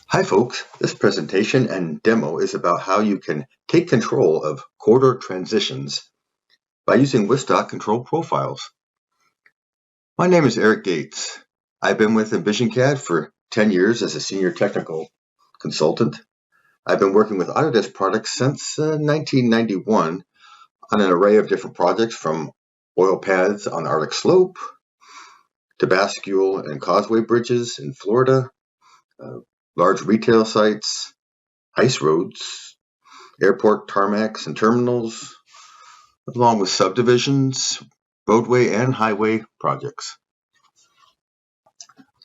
Hi folks, this presentation and demo is about how you can take control of corridor transitions by using WisDOT control profiles. My name is Eric Gates. I've been with EnvisionCAD for 10 years as a senior technical consultant. I've been working with Autodesk products since 1991 on an array of different projects, from oil pads on the Arctic Slope to bascule and causeway bridges in Florida, large retail sites, ice roads, airport tarmacs and terminals, along with subdivisions, roadway and highway projects.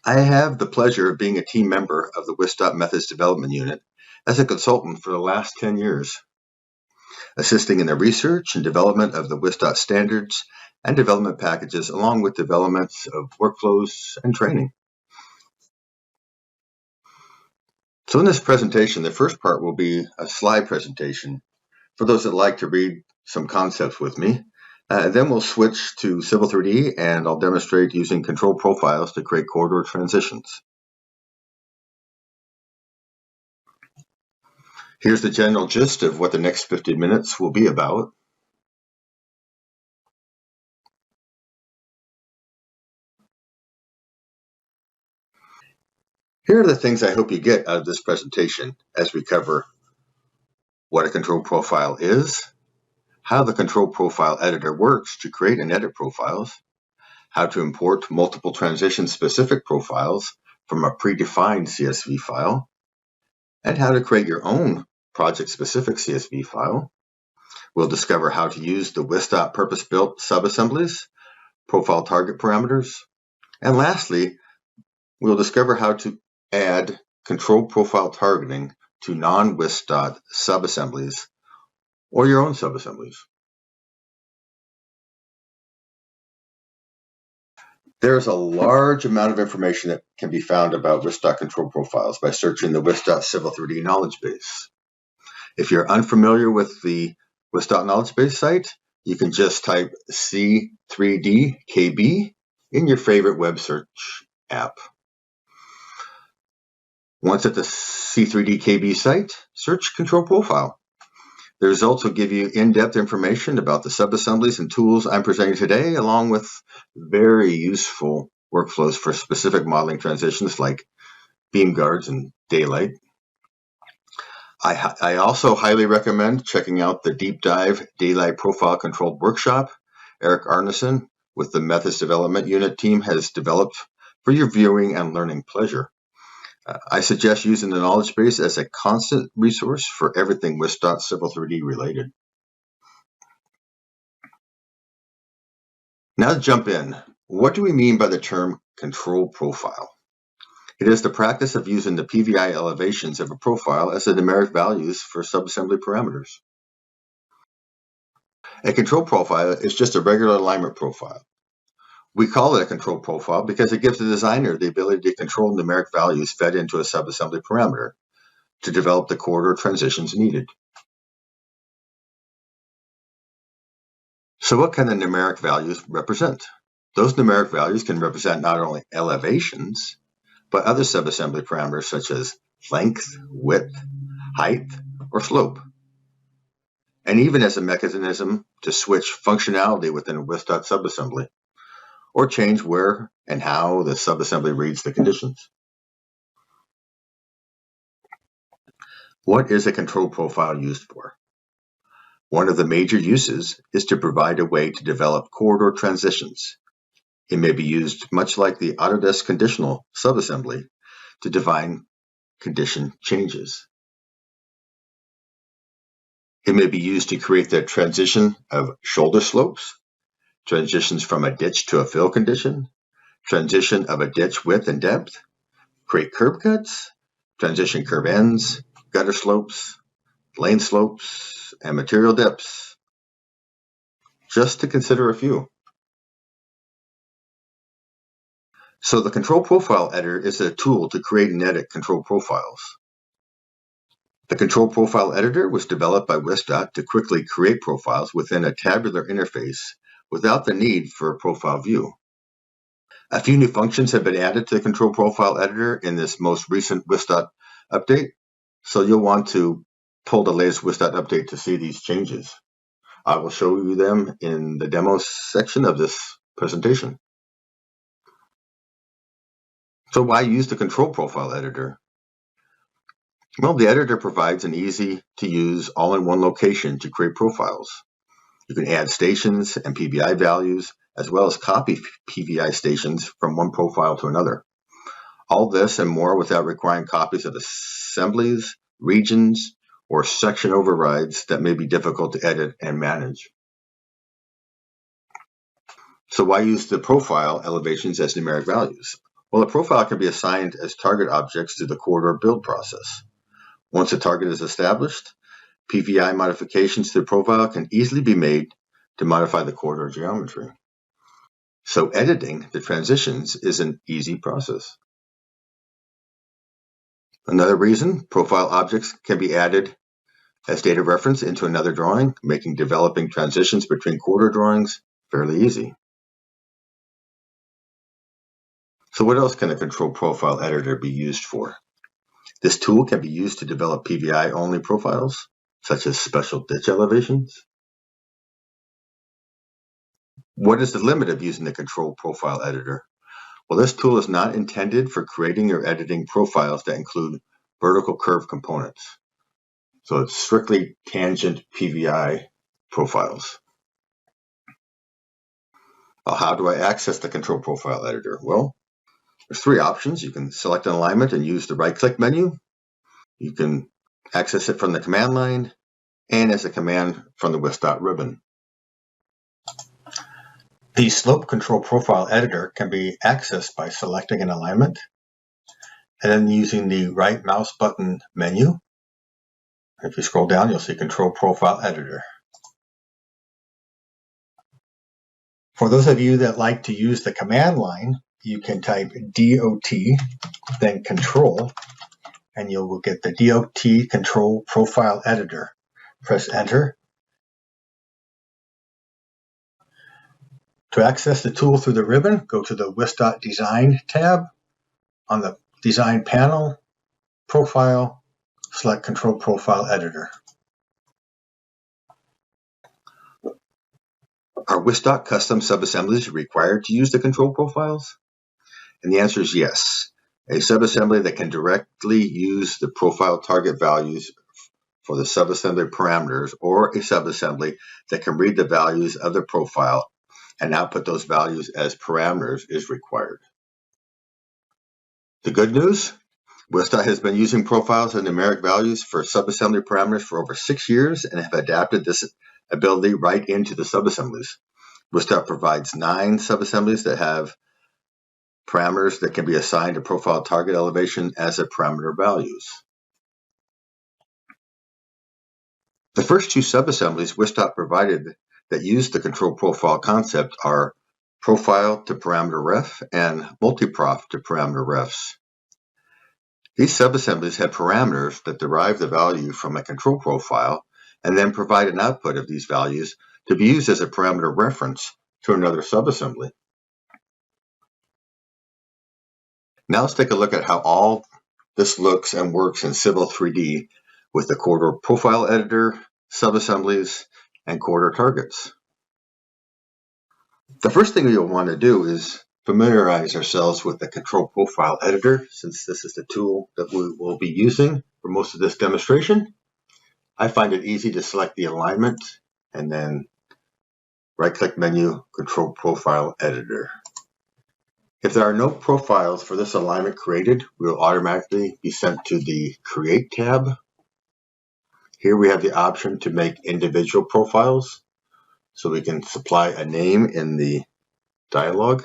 I have the pleasure of being a team member of the WisDOT Methods Development Unit as a consultant for the last 10 years, assisting in the research and development of the WisDOT standards and development packages, along with developments of workflows and training. So in this presentation, the first part will be a slide presentation for those that like to read some concepts with me. Then we'll switch to Civil 3D, and I'll demonstrate using control profiles to create corridor transitions. Here's the general gist of what the next 50 minutes will be about. Here are the things I hope you get out of this presentation as we cover what a control profile is, how the control profile editor works to create and edit profiles, how to import multiple transition-specific profiles from a predefined CSV file, and how to create your own project-specific CSV file. We'll discover how to use the WisDOT purpose-built subassemblies, profile target parameters, and lastly, we'll discover how to add control profile targeting to non-WisDOT subassemblies or your own subassemblies. There's a large amount of information that can be found about WisDOT control profiles by searching the WisDOT Civil 3D knowledge base. If you're unfamiliar with the WisDOT knowledge base site, you can just type C3DKB in your favorite web search app. Once at the C3DKB site, search control profile. The results will give you in-depth information about the subassemblies and tools I'm presenting today, along with very useful workflows for specific modeling transitions like beam guards and daylight. I also highly recommend checking out the Deep Dive Daylight Profile Controlled Workshop Eric Arneson with the Methods Development Unit team has developed for your viewing and learning pleasure. I suggest using the knowledge base as a constant resource for everything WisDOT Civil 3D related. Now to jump in, what do we mean by the term control profile? It is the practice of using the PVI elevations of a profile as the numeric values for subassembly parameters. A control profile is just a regular alignment profile. We call it a control profile because it gives the designer the ability to control numeric values fed into a subassembly parameter to develop the corridor transitions needed. So what can the numeric values represent? Those numeric values can represent not only elevations, but other subassembly parameters such as length, width, height, or slope, and even as a mechanism to switch functionality within a WisDOT subassembly, or change where and how the subassembly reads the conditions. What is a control profile used for? One of the major uses is to provide a way to develop corridor transitions. It may be used much like the Autodesk conditional subassembly to define condition changes. It may be used to create the transition of shoulder slopes, transitions from a ditch to a fill condition, transition of a ditch width and depth, create curb cuts, transition curb ends, gutter slopes, lane slopes, and material depths, just to consider a few. So the control profile editor is a tool to create and edit control profiles. The control profile editor was developed by WisDOT to quickly create profiles within a tabular interface without the need for a profile view. A few new functions have been added to the control profile editor in this most recent WisDOT update. So you'll want to pull the latest WisDOT update to see these changes. I will show you them in the demo section of this presentation. So why use the control profile editor? Well, the editor provides an easy-to-use all-in-one location to create profiles. You can add stations and PVI values, as well as copy PVI stations from one profile to another. All this and more without requiring copies of assemblies, regions, or section overrides that may be difficult to edit and manage. So why use the profile elevations as numeric values? Well, a profile can be assigned as target objects through the corridor build process. Once a target is established, PVI modifications to the profile can easily be made to modify the corridor geometry. So editing the transitions is an easy process. Another reason, profile objects can be added as data reference into another drawing, making developing transitions between corridor drawings fairly easy. So what else can a control profile editor be used for? This tool can be used to develop PVI-only profiles, such as special ditch elevations. What is the limit of using the control profile editor? Well, this tool is not intended for creating or editing profiles that include vertical curve components. So it's strictly tangent PVI profiles. Well, how do I access the control profile editor? Well, there's three options. You can select an alignment and use the right-click menu. You can access it from the command line and as a command from the WisDOT ribbon. The slope control profile editor can be accessed by selecting an alignment and then using the right mouse button menu. If you scroll down, you'll see control profile editor. For those of you that like to use the command line, you can type DOT, then control, and you will get the DOT control profile editor. Press enter. To access the tool through the ribbon, go to the WisDOT Design tab. On the Design panel, Profile, select Control Profile Editor. Are WisDOT custom subassemblies required to use the control profiles? And the answer is yes. A subassembly that can directly use the profile target values for the subassembly parameters, or a subassembly that can read the values of the profile and output those values as parameters is required. The good news, WisDOT has been using profiles and numeric values for subassembly parameters for over 6 years and have adapted this ability right into the subassemblies. WisDOT provides 9 subassemblies that have parameters that can be assigned to profile target elevation as a parameter values. The first 2 subassemblies WisDOT provided that use the control profile concept are profile to parameter ref and multiprof to parameter refs. These subassemblies have parameters that derive the value from a control profile and then provide an output of these values to be used as a parameter reference to another subassembly. Now let's take a look at how all this looks and works in Civil 3D with the corridor profile editor, subassemblies, and corridor targets. The first thing you'll want to do is familiarize ourselves with the control profile editor, since this is the tool that we will be using for most of this demonstration. I find it easy to select the alignment and then right-click menu, control profile editor. If there are no profiles for this alignment created, we will automatically be sent to the Create tab. Here we have the option to make individual profiles, so we can supply a name in the dialog.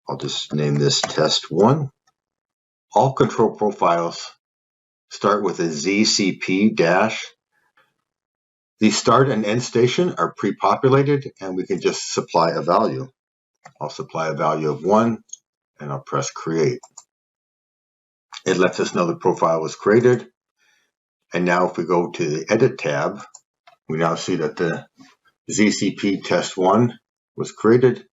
I'll just name this Test 1. All control profiles start with a ZCP dash. The start and end station are pre-populated, and we can just supply a value. I'll supply a value of 1, and I'll press Create. It lets us know the profile was created. And now if we go to the Edit tab, we now see that the ZCP Test 1 was created,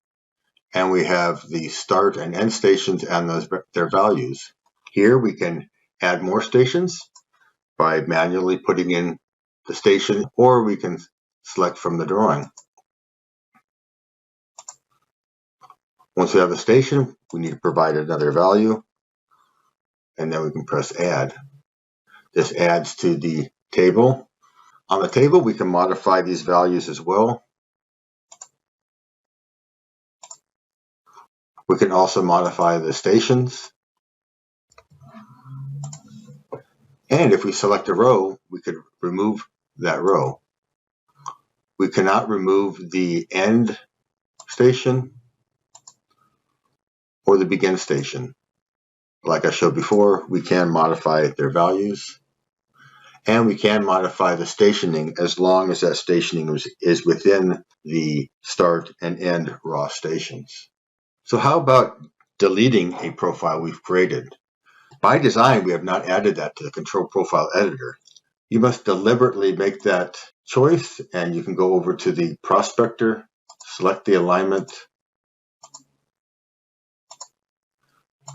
and we have the start and end stations and their values. Here we can add more stations by manually putting in the station, or we can select from the drawing. Once we have a station, we need to provide another value, and then we can press add. This adds to the table. On the table, we can modify these values as well. We can also modify the stations. And if we select a row, we could remove that row. We cannot remove the end station or the begin station. Like I showed before, we can modify their values. And we can modify the stationing as long as that stationing is within the start and end raw stations. So how about deleting a profile we've created? By design, we have not added that to the control profile editor. You must deliberately make that choice, and you can go over to the prospector, select the alignment,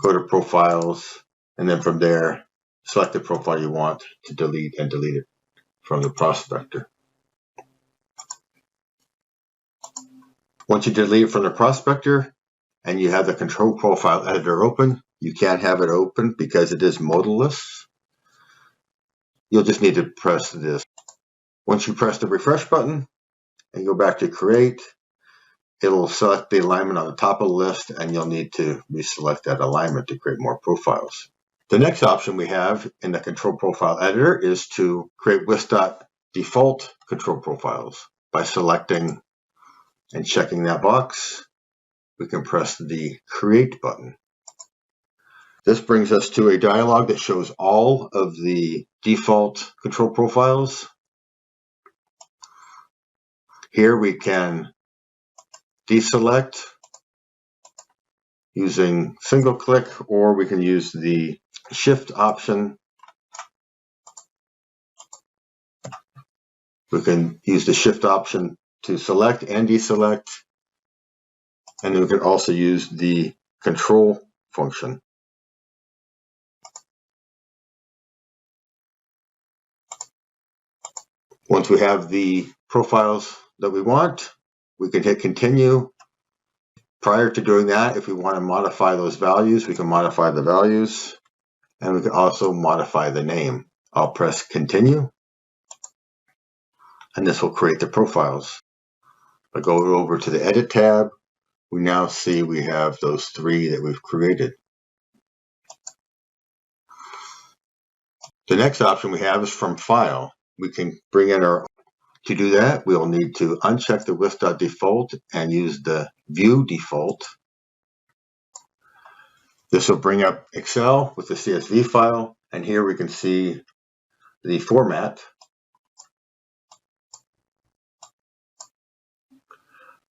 go to profiles, and then from there, select the profile you want to delete and delete it from the prospector. Once you delete it from the prospector and you have the control profile editor open, you can't have it open because it is modalless. You'll just need to press this. Once you press the refresh button and go back to create, it'll select the alignment on the top of the list, and you'll need to reselect that alignment to create more profiles. The next option we have in the control profile editor is to create WisDOT default control profiles. By selecting and checking that box, we can press the create button. This brings us to a dialog that shows all of the default control profiles. Here we can deselect using single click, or we can use the shift option. We can use the shift option to select and deselect, and then we can also use the control function. Once we have the profiles that we want, we can hit continue. Prior to doing that, if we want to modify those values, we can modify the values, and we can also modify the name. I'll press continue, and this will create the profiles. I go over to the edit tab. We now see we have those three that we've created. The next option we have is from file. We can bring in to do that, we will need to uncheck the WisDOT default and use the view default. This will bring up Excel with the CSV file, and here we can see the format.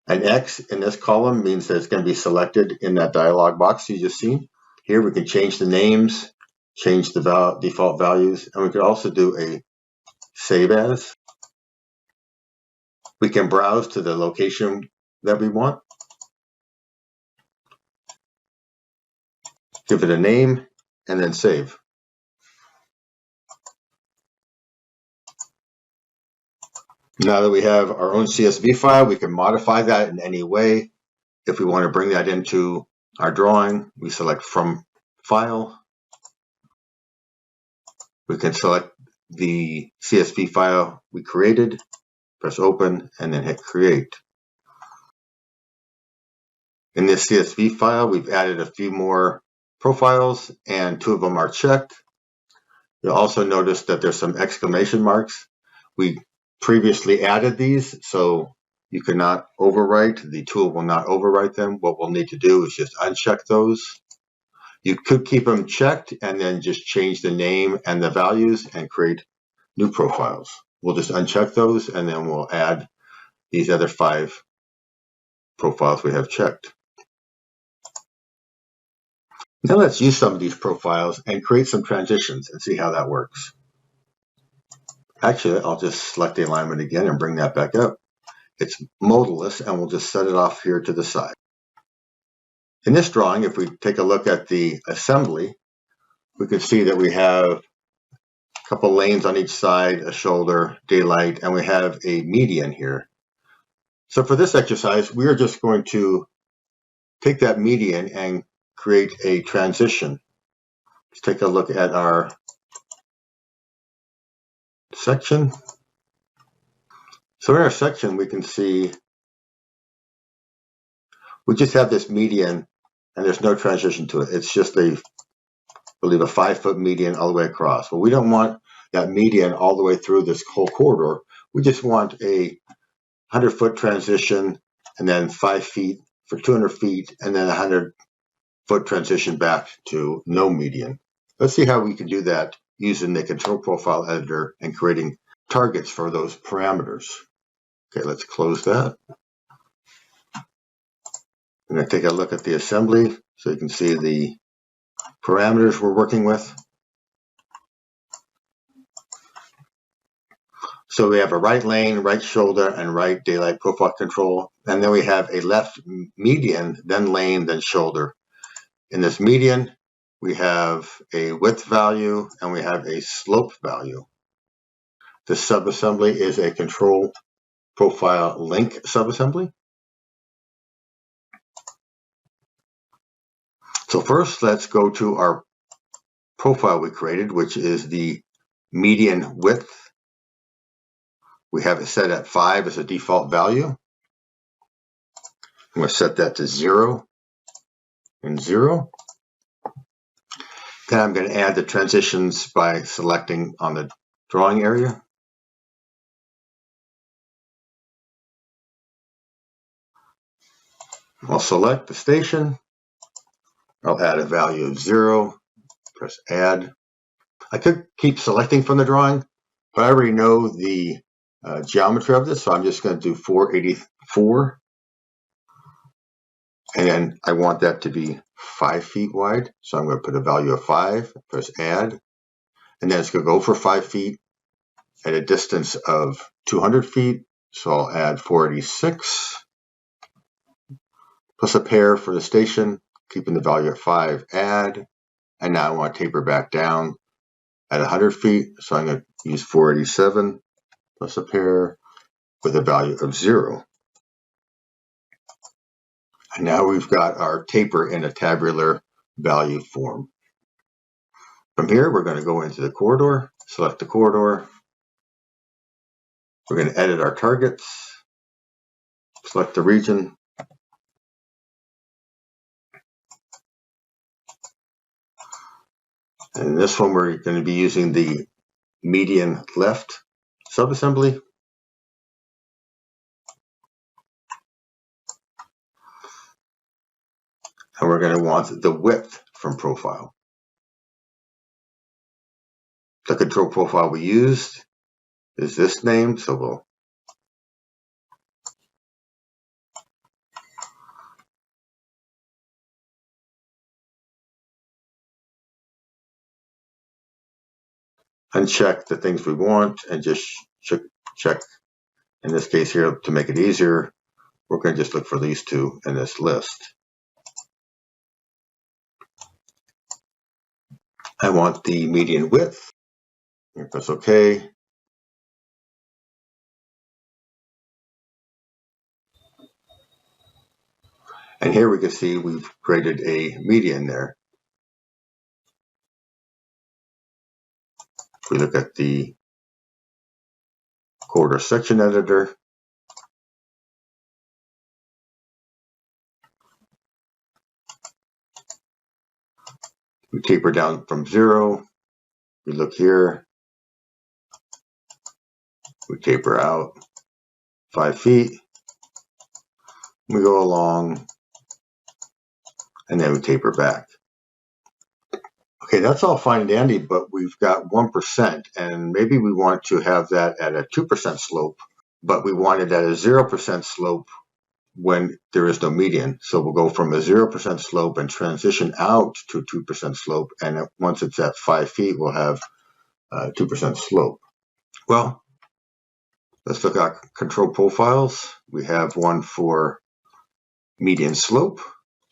An X in this column means that it's going to be selected in that dialog box you just seen. Here we can change the names, change the default values, and we could also do a save as. We can browse to the location that we want, give it a name, and then save. Now that we have our own CSV file, we can modify that in any way. If we want to bring that into our drawing, we select from file. We can select the CSV file we created, press open, and then hit create. In this CSV file, we've added a few more profiles, and 2 of them are checked. You'll also notice that there's some exclamation marks. We previously added these, so you cannot overwrite. The tool will not overwrite them. What we'll need to do is just uncheck those. You could keep them checked and then just change the name and the values and create new profiles. We'll just uncheck those, and then we'll add these other 5 profiles we have checked. Now let's use some of these profiles and create some transitions and see how that works. Actually, I'll just select the alignment again and bring that back up. It's modalless, and we'll just set it off here to the side. In this drawing, if we take a look at the assembly, we can see that we have a couple lanes on each side, a shoulder, daylight, and we have a median here. So for this exercise, we are just going to take that median and create a transition. Let's take a look at our section. So in our section, we can see we just have this median and there's no transition to it. It's just I believe a 5-foot median all the way across. Well, we don't want that median all the way through this whole corridor. We just want a 100-foot transition and then 5 feet for 200 feet and then a 100-foot transition back to no median. Let's see how we can do that using the control profile editor and creating targets for those parameters. Okay, let's close that. I'm going to take a look at the assembly so you can see the parameters we're working with. So we have a right lane, right shoulder, and right daylight profile control. And then we have a left median, then lane, then shoulder. In this median, we have a width value and we have a slope value. The subassembly is a control profile link subassembly. So first, let's go to our profile we created, which is the median width. We have it set at 5 as a default value. I'm going to set that to 0 and 0. Then I'm going to add the transitions by selecting on the drawing area. I'll select the station. I'll add a value of 0. Press add. I could keep selecting from the drawing, but I already know the geometry of this, so I'm just going to do 484. And then I want that to be 5 feet wide, so I'm going to put a value of 5, press add, and then it's going to go for 5 feet at a distance of 200 feet, so I'll add 486, plus a pair for the station, keeping the value at 5, add, and now I want to taper back down at 100 feet, so I'm going to use 487, plus a pair with a value of 0. And now we've got our taper in a tabular value form. From here, we're going to go into the corridor, select the corridor. We're going to edit our targets, select the region. And in this one, we're going to be using the median left subassembly. And we're going to want the width from profile. The control profile we used is this name, so we'll uncheck the things we want and just check. In this case here, to make it easier, we're going to just look for these two in this list. I want the median width. Press OK. And here we can see we've created a median there. If we look at the corridor section editor, we taper down from 0. We look here. We taper out 5 feet. We go along, and then we taper back. Okay, that's all fine and dandy, but we've got 1%, and maybe we want to have that at a 2% slope, but we want it at a 0% slope when there is no median. So we'll go from a 0% slope and transition out to 2% slope, and once it's at 5 feet, we'll have 2% slope. Well, let's look at control profiles. We have one for median slope.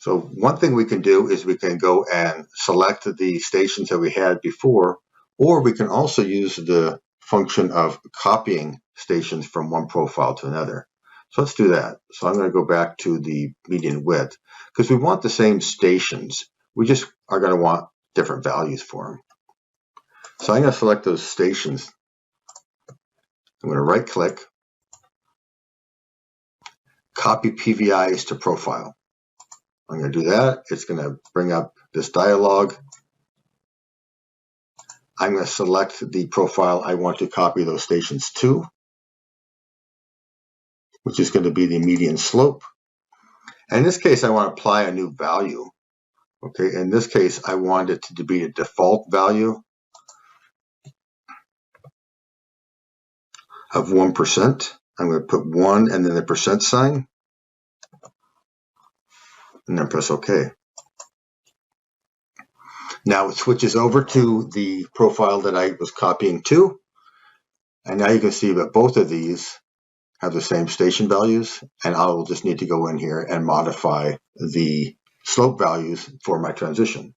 So one thing we can do is we can go and select the stations that we had before, or we can also use the function of copying stations from one profile to another. So let's do that. So I'm going to go back to the median width because we want the same stations. We just are going to want different values for them. So I'm going to select those stations. I'm going to right click, copy PVIs to profile. I'm going to do that. It's going to bring up this dialog. I'm going to select the profile I want to copy those stations to, which is going to be the median slope. And in this case, I want to apply a new value. Okay, in this case, I want it to be a default value of 1%. I'm going to put 1 and then the percent sign, and then press OK. Now it switches over to the profile that I was copying to. And now you can see that both of these have the same station values, and I will just need to go in here and modify the slope values for my transition.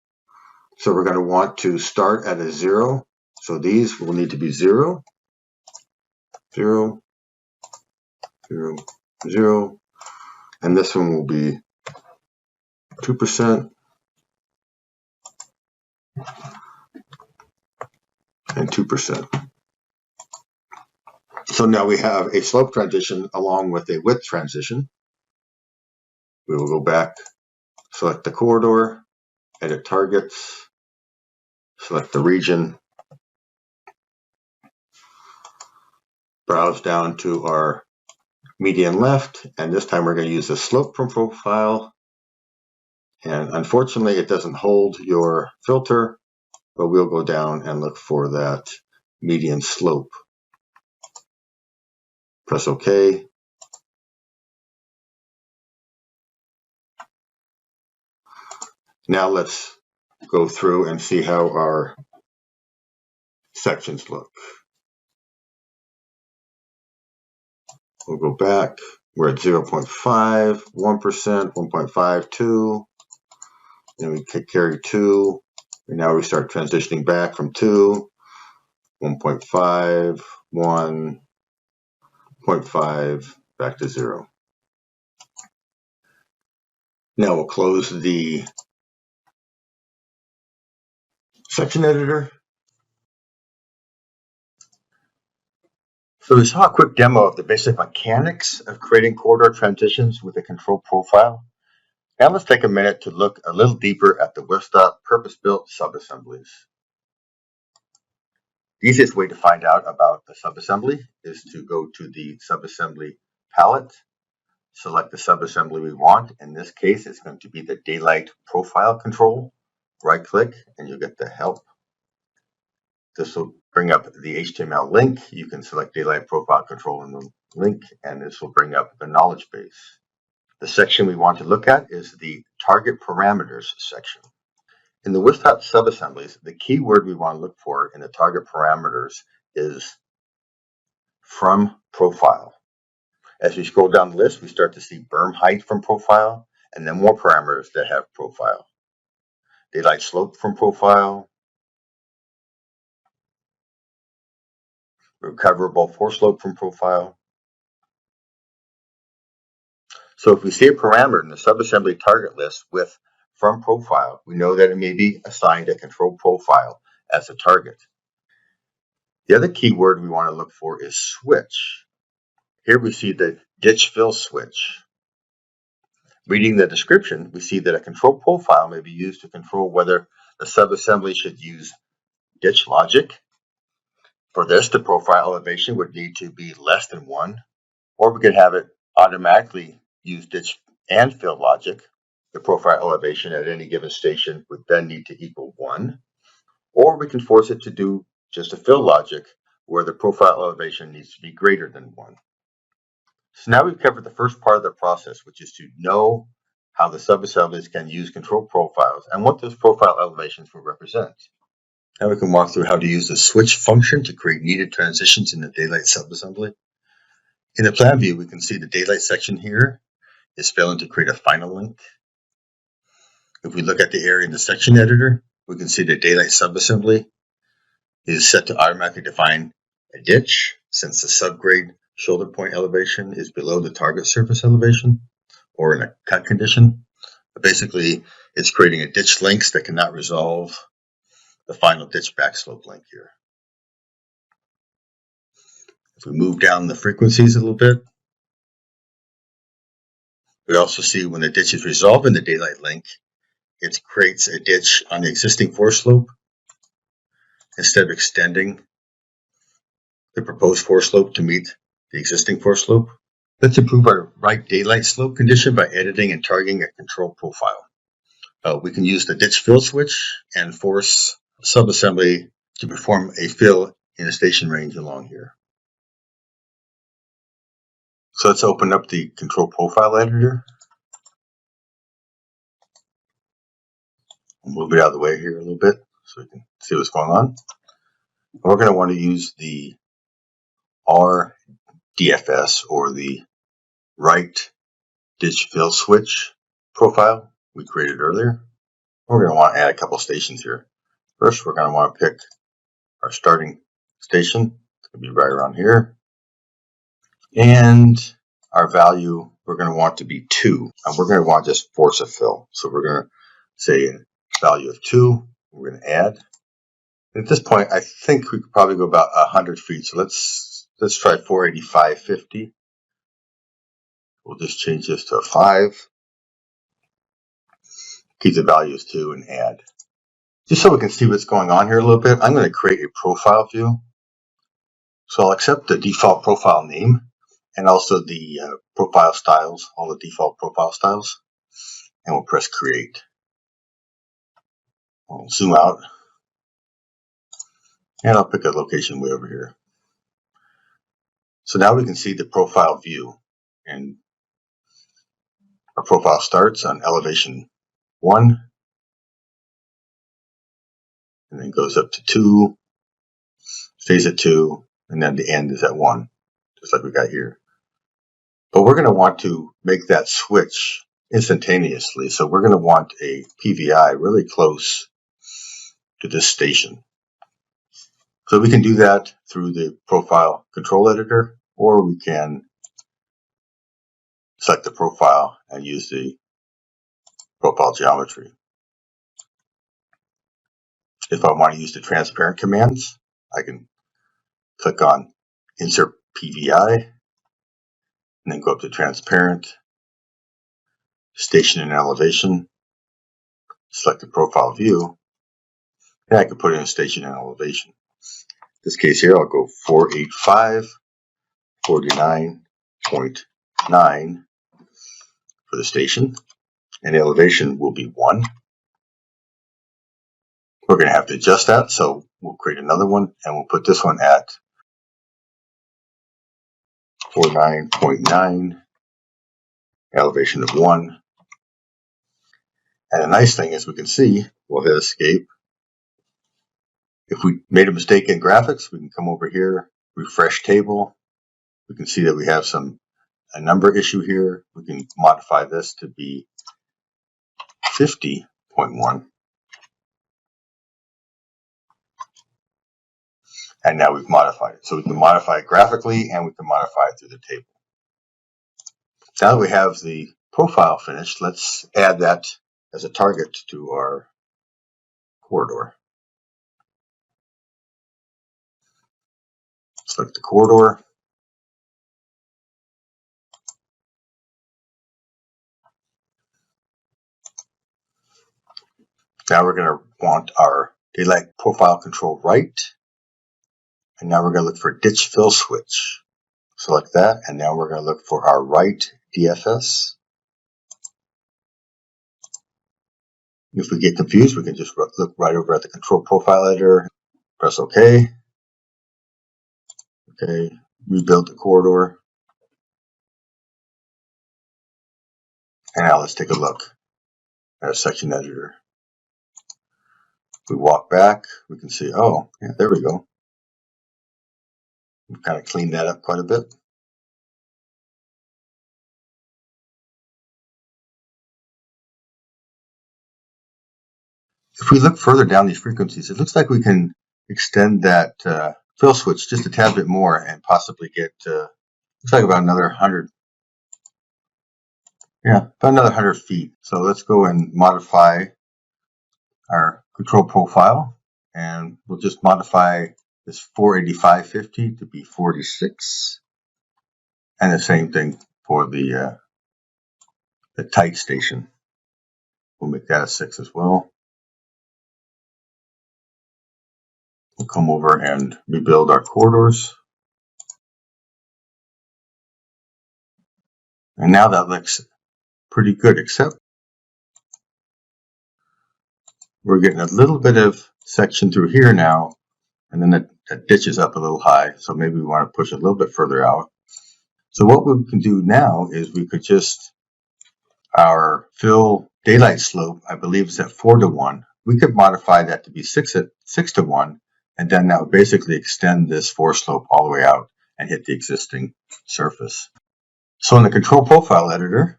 So we're going to want to start at a 0. So these will need to be 0, 0, 0, 0, and this one will be 2% and 2%. So now we have a slope transition along with a width transition. We will go back, select the corridor, edit targets, select the region, browse down to our median left, and this time we're going to use the slope from profile. And unfortunately, it doesn't hold your filter, but we'll go down and look for that median slope. Press OK. Now let's go through and see how our sections look. We'll go back. We're at 0.5, 1%, 1.5, 2. Then we carry 2. And now we start transitioning back from 2, 1.5, 1, 0.5, back to 0. Now we'll close the section editor. So we saw a quick demo of the basic mechanics of creating corridor transitions with a control profile. Now let's take a minute to look a little deeper at the WisDOT purpose-built subassemblies. The easiest way to find out about the subassembly is to go to the subassembly palette, select the subassembly we want. In this case, it's going to be the daylight profile control. Right-click and you'll get the help. This will bring up the HTML link. You can select daylight profile control in the link, and this will bring up the knowledge base. The section we want to look at is the target parameters section. In the WisDOT subassemblies, the key word we want to look for in the target parameters is from profile. As we scroll down the list, we start to see berm height from profile, and then more parameters that have profile. Daylight slope from profile, recoverable foreslope from profile. So if we see a parameter in the subassembly target list with from profile, we know that it may be assigned a control profile as a target. The other keyword we want to look for is switch. Here we see the ditch fill switch. Reading the description, we see that a control profile may be used to control whether the subassembly should use ditch logic. For this, the profile elevation would need to be less than 1, or we could have it automatically use ditch and fill logic. The profile elevation at any given station would then need to equal 1, or we can force it to do just a fill logic where the profile elevation needs to be greater than 1. So now we've covered the first part of the process, which is to know how the subassemblies can use control profiles and what those profile elevations will represent. Now we can walk through how to use the switch function to create needed transitions in the daylight subassembly. In the plan view, we can see the daylight section here is failing to create a final link. If we look at the area in the section editor, we can see the daylight subassembly is set to automatically define a ditch since the subgrade shoulder point elevation is below the target surface elevation or in a cut condition. But basically, it's creating a ditch length that cannot resolve the final ditch back slope length here. If we move down the frequencies a little bit, we also see when the ditch is resolved in the daylight link, it creates a ditch on the existing force slope instead of extending the proposed force slope to meet the existing force slope. Let's improve our right daylight slope condition by editing and targeting a control profile. We can use the ditch fill switch and force subassembly to perform a fill in a station range along here. So let's open up the control profile editor. We'll move it out of the way here a little bit so we can see what's going on. And we're going to want to use the RDFS or the right ditch fill switch profile we created earlier. We're going to want to add a couple stations here. First, we're going to want to pick our starting station. It's going to be right around here. And our value, we're going to want to be 2. And we're going to want to just force a fill. So we're going to say a value of 2. We're going to add. At this point, I think we could probably go about 100 feet. So let's try 485.50. We'll just change this to a 5. Keep the value as 2 and add. Just so we can see what's going on here a little bit, I'm going to create a profile view. So I'll accept the default profile name and also the profile styles, all the default profile styles, and we'll press create. I'll zoom out and I'll pick a location way over here. So now we can see the profile view, and our profile starts on elevation 1 and then goes up to 2, stays at 2, and then the end is at 1, just like we got here. But we're going to want to make that switch instantaneously, so we're going to want a PVI really close to this station. So we can do that through the profile control editor, or we can select the profile and use the profile geometry. If I want to use the transparent commands, I can click on Insert PVI, and then go up to Transparent, Station and Elevation, select the profile view, and I can put in a station and elevation. In this case here, I'll go 485, 49.9 for the station, and the elevation will be 1. We're going to have to adjust that, so we'll create another one, and we'll put this one at 49.9, elevation of 1. And the nice thing is we can see, we'll hit escape. If we made a mistake in graphics, we can come over here, refresh table. We can see that we have a number issue here. We can modify this to be 50.1. And now we've modified it. So we can modify it graphically and we can modify it through the table. Now that we have the profile finished, let's add that as a target to our corridor. Select the corridor. Now we're going to want our daylight profile control right. And now we're going to look for ditch fill switch. Select that, and now we're going to look for our right DFS. If we get confused, we can just look right over at the control profile editor, press OK. Okay, rebuild the corridor. And now let's take a look at our section editor. If we walk back, we can see, oh, yeah, there we go. We've kind of cleaned that up quite a bit. If we look further down these frequencies, it looks like we can extend that fill switch just a tad bit more and possibly get, looks like about another 100. Yeah, about another 100 feet. So let's go and modify our control profile, and we'll just modify this 48550 to be 46, and the same thing for the tight station. We'll make that a 6 as well. We'll come over and rebuild our corridors. And now that looks pretty good, except we're getting a little bit of section through here now, and then it ditches up a little high, so maybe we want to push it a little bit further out. So what we can do now is we could just, our fill daylight slope, I believe, is at 4:1. We could modify that to be 6:1, and then that would basically extend this 4 slope all the way out and hit the existing surface. So in the control profile editor,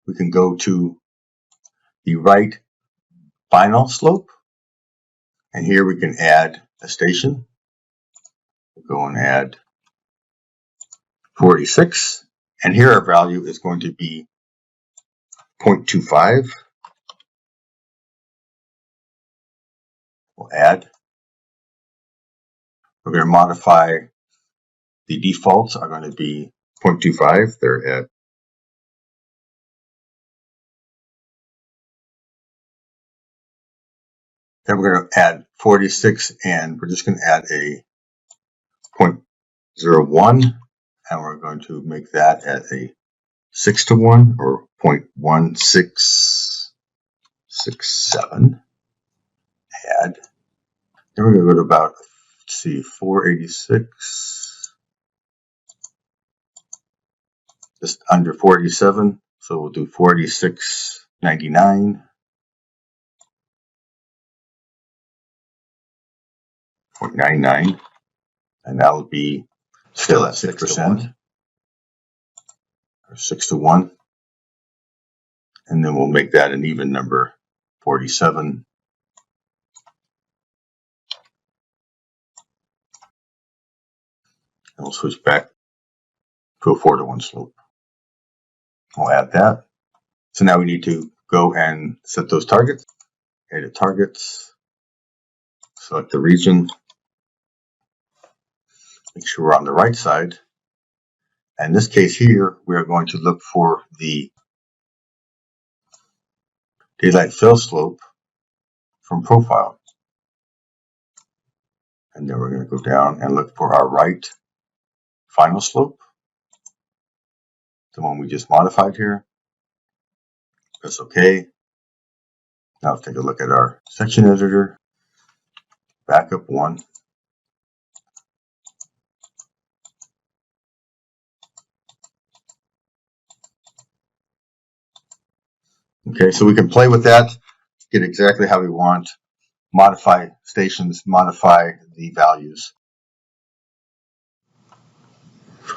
we can go to the right final slope, and here we can add a station. We'll go and add 46, and here our value is going to be 0.25. We'll add. We're going to modify the defaults are going to be 0.25. They're at then we're going to add 46, and we're just going to add a 0.01, and we're going to make that at a 6:1 or 0.1667. Add. Then we're going to go to about, let's see, 486, just under 487. So we'll do 486.99. 0.99, and that will be still at 6%, or 6:1, and then we'll make that an even number, 47. And we'll switch back to a 4:1 slope. We'll add that. So now we need to go and set those targets. Edit targets. Select the region. Make sure we're on the right side. And in this case here, we are going to look for the daylight fill slope from profile. And then we're going to go down and look for our right final slope, the one we just modified here. Press OK. Now let's take a look at our section editor. Backup 1. Okay, so we can play with that, get exactly how we want, modify stations, modify the values.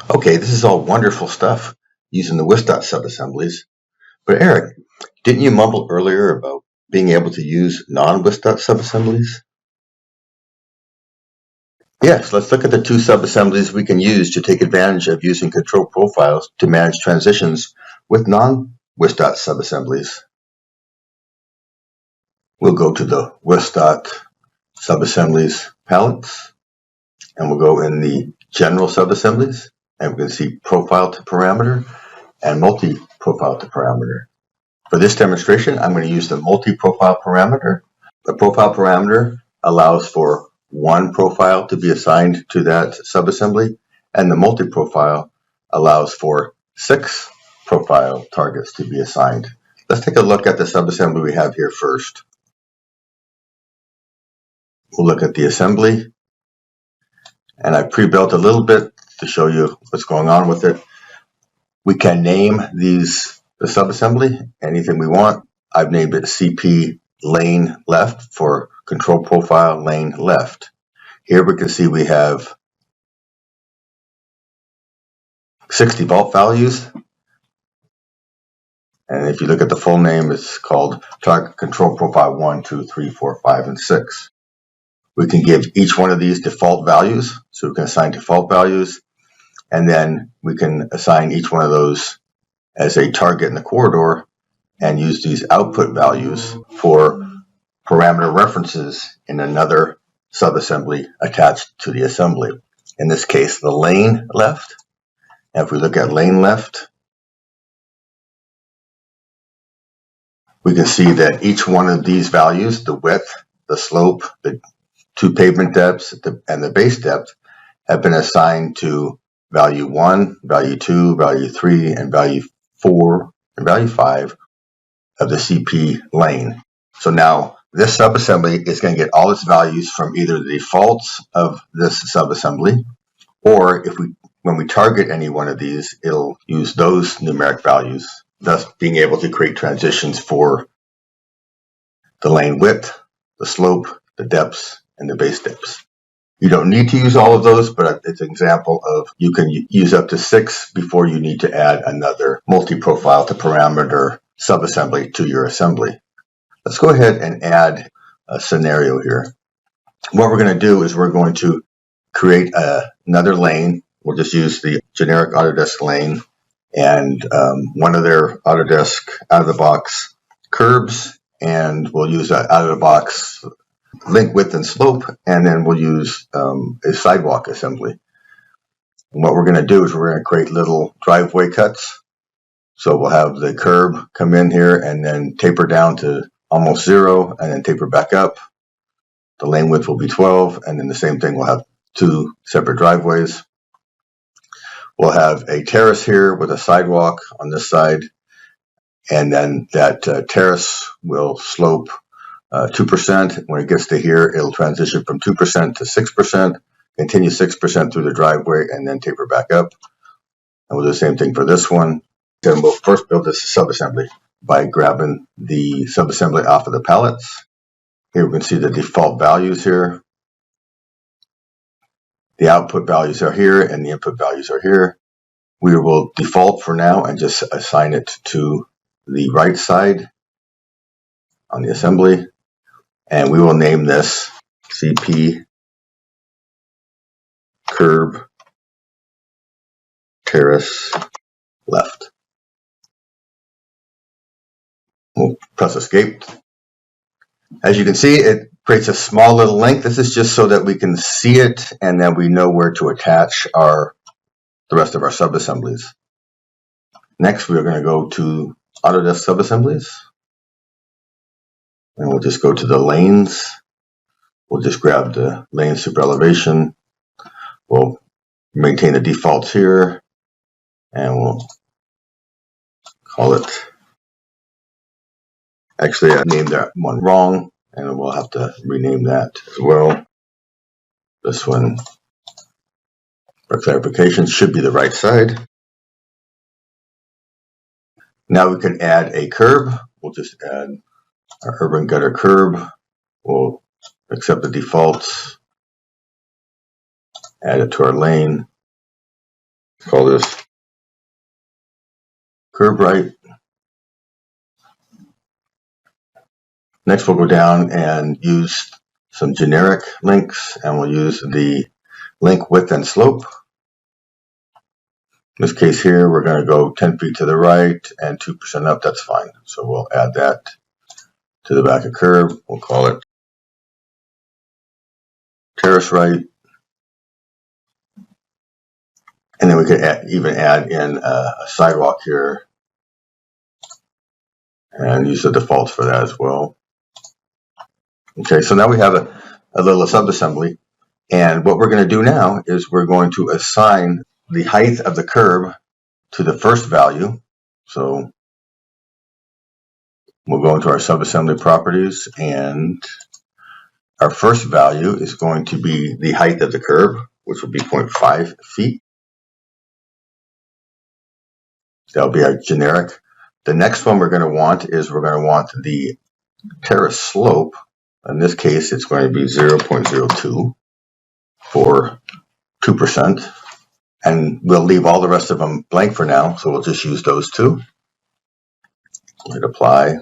Okay, this is all wonderful stuff using the WisDOT subassemblies. But Eric, didn't you mumble earlier about being able to use non-WisDOT subassemblies? Yes, let's look at the 2 subassemblies we can use to take advantage of using control profiles to manage transitions with non-WisDOT subassemblies. We'll go to the WisDOT subassemblies palettes, and we'll go in the general subassemblies, and we can see profile to parameter and multi-profile to parameter. For this demonstration, I'm going to use the multi-profile parameter. The profile parameter allows for 1 profile to be assigned to that subassembly, and the multi-profile allows for 6 profile targets to be assigned. Let's take a look at the subassembly we have here first. We'll look at the assembly, and I pre-built a little bit to show you what's going on with it. We can name the subassembly anything we want. I've named it CP lane left for control profile lane left. Here we can see we have 60 volt values, And if you look at the full name, it's called Target Control Profile 1, 2, 3, 4, 5, and 6. We can give each one of these default values. So we can assign default values, and then we can assign each one of those as a target in the corridor and use these output values for parameter references in another subassembly attached to the assembly. In this case, the lane left. And if we look at lane left, we can see that each one of these values, the width, the slope, the two pavement depths, and the base depth, have been assigned to value 1, value 2, value 3, and value 4, and value 5 of the CP lane. So now this subassembly is going to get all its values from either the defaults of this subassembly, or when we target any one of these, it'll use those numeric values, thus being able to create transitions for the lane width, the slope, the depths, and the base depths. You don't need to use all of those, but it's an example of you can use up to 6 before you need to add another multi-profile to parameter subassembly to your assembly. Let's go ahead and add a scenario here. What we're going to do is we're going to create another lane. We'll just use the generic Autodesk lane and one of their Autodesk out-of-the-box curbs, and we'll use that out-of-the-box link width and slope, and then we'll use a sidewalk assembly. And what we're going to do is we're going to create little driveway cuts. So we'll have the curb come in here and then taper down to almost 0 and then taper back up. The lane width will be 12, and then the same thing, we'll have 2 separate driveways. We'll have a terrace here with a sidewalk on this side, and then that terrace will slope 2%. When it gets to here, it'll transition from 2% to 6%, continue 6% through the driveway, and then taper back up. And we'll do the same thing for this one. Then we'll first build this subassembly by grabbing the subassembly off of the pallets. Here we can see the default values here. The output values are here and the input values are here. We will default for now and just assign it to the right side on the assembly. And we will name this CP curb terrace left. We'll press escape. As you can see, it creates a small little link. This is just so that we can see it and then we know where to attach the rest of our subassemblies. Next, we're going to go to Autodesk subassemblies. And we'll just go to the lanes. We'll just grab the lane super elevation. We'll maintain the defaults here. And we'll call it, actually I named that one wrong, and we'll have to rename that as well. This one, for clarification, should be the right side. Now we can add a curb. We'll just add our urban gutter curb. We'll accept the defaults, add it to our lane. Call this curb right. Next, we'll go down and use some generic links, and we'll use the link width and slope. In this case here, we're going to go 10 feet to the right and 2% up. That's fine. So we'll add that to the back of curb. We'll call it terrace right. And then we could even add in a sidewalk here and use the defaults for that as well. Okay, so now we have a little subassembly. And what we're going to do now is we're going to assign the height of the curb to the first value. So we'll go into our subassembly properties, and our first value is going to be the height of the curb, which will be 0.5 feet. That'll be our generic. The next one we're going to want the terrace slope. In this case, it's going to be 0.02 for 2%. And we'll leave all the rest of them blank for now, so we'll just use those two. Hit apply.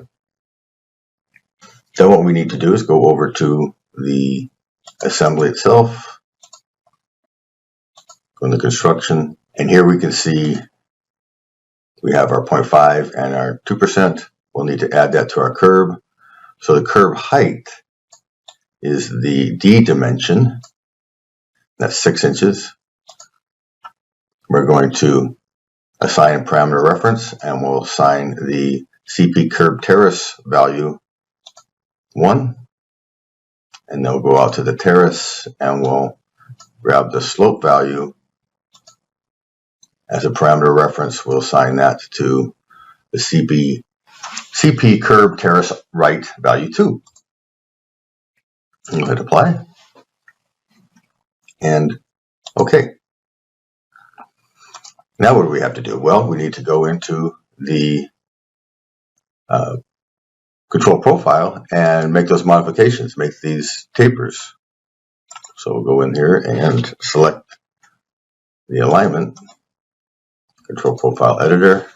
Then what we need to do is go over to the assembly itself, go into construction, and here we can see we have our 0.5 and our 2%. We'll need to add that to our curb. So the curb height is the D dimension. That's 6 inches. We're going to assign a parameter reference, and we'll assign the CP curb terrace value 1. And then we'll go out to the terrace and we'll grab the slope value as a parameter reference. We'll assign that to the CP curb terrace right value 2. And hit apply. And okay. Now what do we have to do? Well, we need to go into the control profile and make those modifications, make these tapers. So we'll go in here and select the alignment, control profile editor,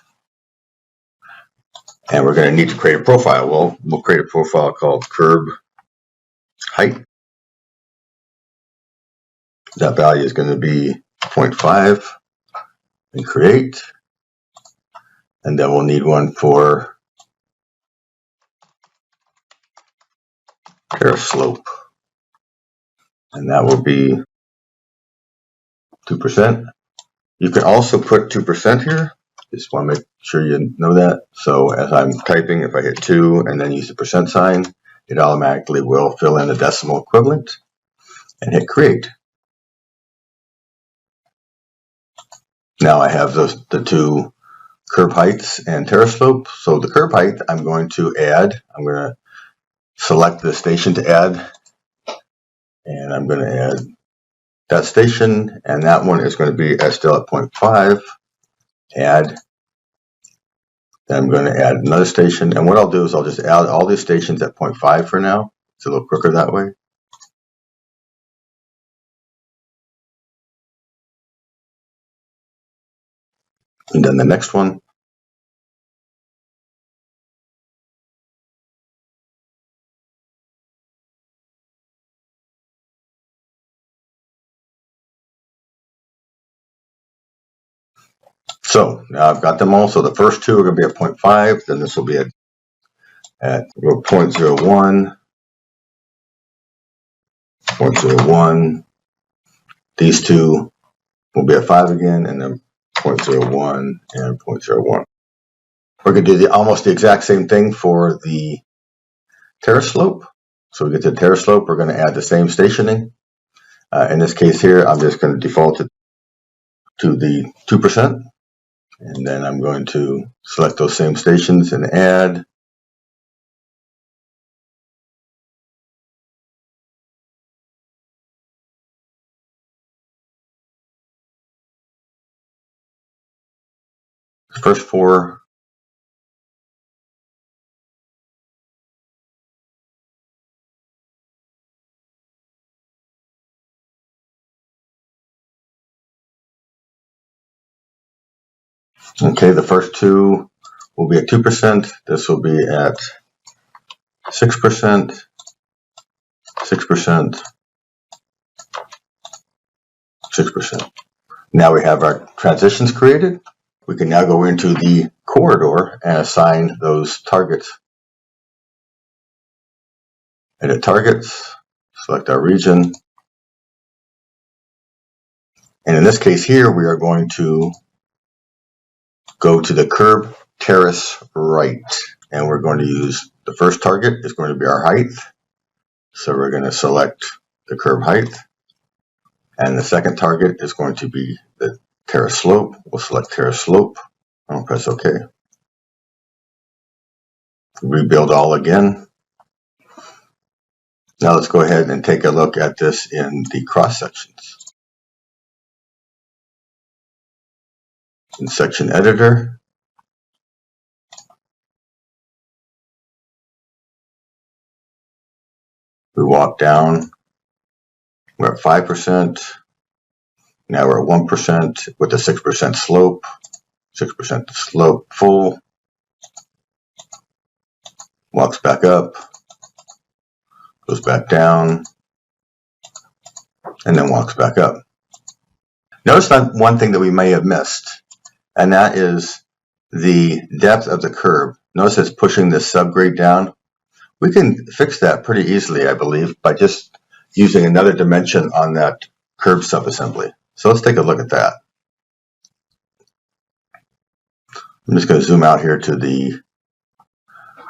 and we're going to need to create a profile. Well, we'll create a profile called curb height. That value is going to be 0.5 and create. And then we'll need one for terrace slope. And that will be 2%. You can also put 2% here. Just want to make sure you know that. So as I'm typing, if I hit 2 and then use the percent sign, it automatically will fill in the decimal equivalent and hit create. Now I have the two curb heights and terrace slope. So the curb height I'm going to add. I'm going to select the station to add, and I'm going to add that station, and that one is going to be still at 0.5. Add. Then I'm going to add another station, and what I'll do is I'll just add all these stations at 0.5 for now. It's a little quicker that way. And then the next one. So now I've got them all. So the first two are going to be at 0.5. Then this will be at 0.01, 0.01. These two will be at 5 again, and then 0.01 and 0.01. We're going to do almost the exact same thing for the terrace slope. So we get to the terrace slope, we're going to add the same stationing. In this case here, I'm just going to default it to the 2%. And then I'm going to select those same stations and add. The first 4. Okay, the first 2 will be at 2%. This will be at 6%, 6%, 6%. Now we have our transitions created. We can now go into the corridor and assign those targets. Edit targets, select our region. And in this case here, we are going to go to the curb terrace right. And we're going to use the first target is going to be our height. So we're going to select the curb height. And the second target is going to be the terrace slope. We'll select terrace slope. I'll press OK. Rebuild all again. Now let's go ahead and take a look at this in the cross sections. In section editor, we walk down. We're at 5%. Now we're at 1% with a 6% slope. 6% slope full. walks back up, goes back down, and then walks back up. Notice one thing that we may have missed, and that is the depth of the curb. Notice it's pushing this subgrade down. We can fix that pretty easily, I believe, by just using another dimension on that curb subassembly. So let's take a look at that. I'm just going to zoom out here to the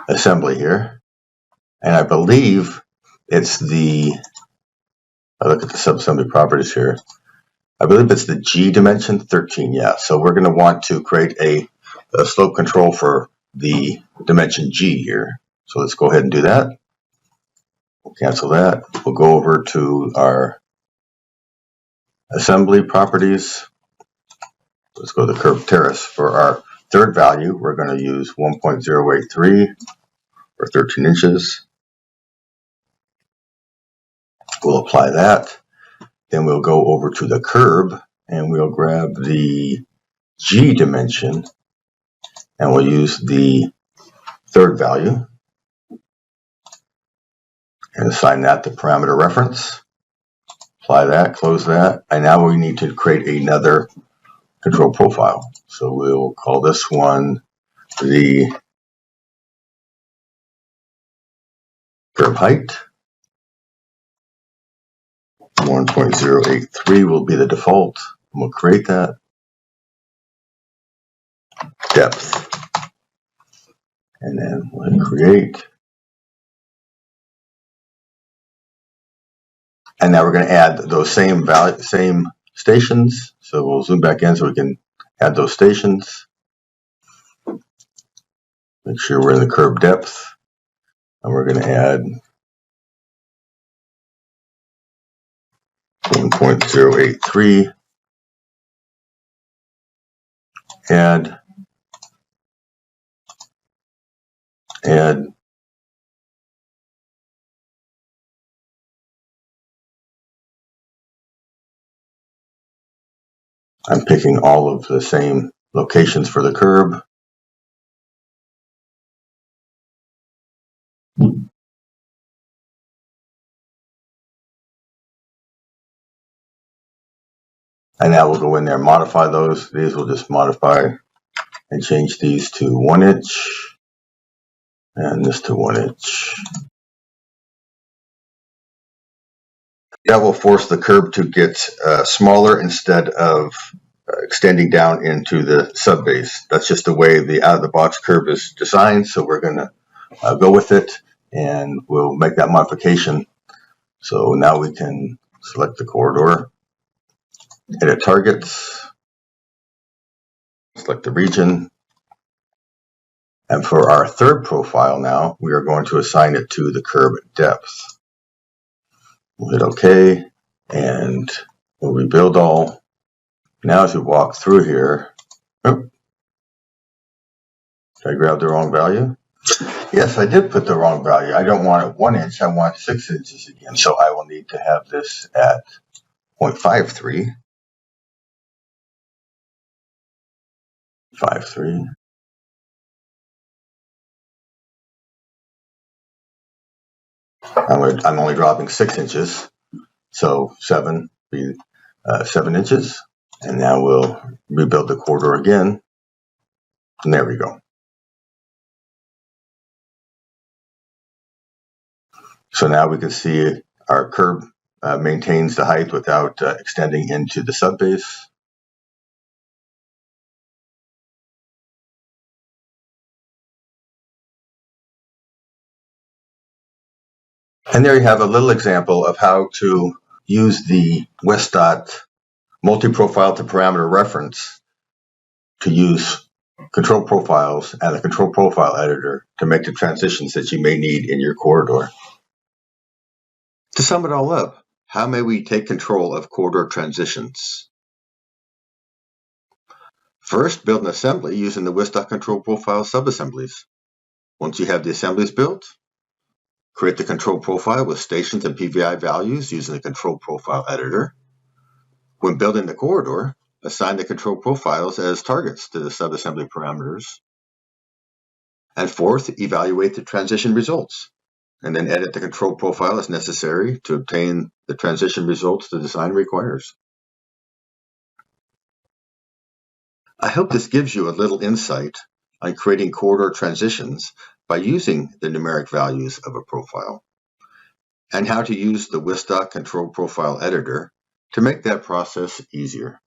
assembly here. And I believe it's I look at the subassembly properties here. I believe it's the G dimension, 13, yeah. So we're going to want to create a slope control for the dimension G here. So let's go ahead and do that. We'll cancel that. We'll go over to our assembly properties. Let's go to the curved terrace. For our third value, we're going to use 1.083 or 13 inches. We'll apply that. Then we'll go over to the curb and we'll grab the G dimension and we'll use the third value and assign that to parameter reference. Apply that, close that, and now we need to create another control profile. So we'll call this one the curb height. 1.083 will be the default. We'll create that. Depth. And then we'll create. And now we're going to add those same stations. So we'll zoom back in so we can add those stations. Make sure we're in the curb depth. And we're going to add 1.083. Add. I'm picking all of the same locations for the curb. And now we'll go in there and modify those. These we'll just modify and change these to 1 inch and this to 1 inch. That will force the curb to get smaller instead of extending down into the subbase. That's just the way the out-of-the-box curb is designed, so we're going to go with it, and we'll make that modification. So now we can select the corridor, edit targets, select the region, and for our third profile now, we are going to assign it to the curb depth. We'll hit OK, and we'll rebuild all. Now as we walk through here, did I grab the wrong value? Yes, I did put the wrong value. I don't want it 1 inch, I want 6 inches again. So I will need to have this at 0.53. 0.53. I'm only dropping 6 inches, so 7 inches. And now we'll rebuild the corridor again. And there we go. So now we can see our curb maintains the height without extending into the subbase. And there you have a little example of how to use the WisDOT multi-profile to parameter reference to use control profiles and a control profile editor to make the transitions that you may need in your corridor. To sum it all up, how may we take control of corridor transitions? First, build an assembly using the WisDOT control profile subassemblies. Once you have the assemblies built, create the control profile with stations and PVI values using the control profile editor. When building the corridor, assign the control profiles as targets to the subassembly parameters. And fourth, evaluate the transition results, and then edit the control profile as necessary to obtain the transition results the design requires. I hope this gives you a little insight on creating corridor transitions by using the numeric values of a profile, and how to use the WisDOT control profile editor to make that process easier.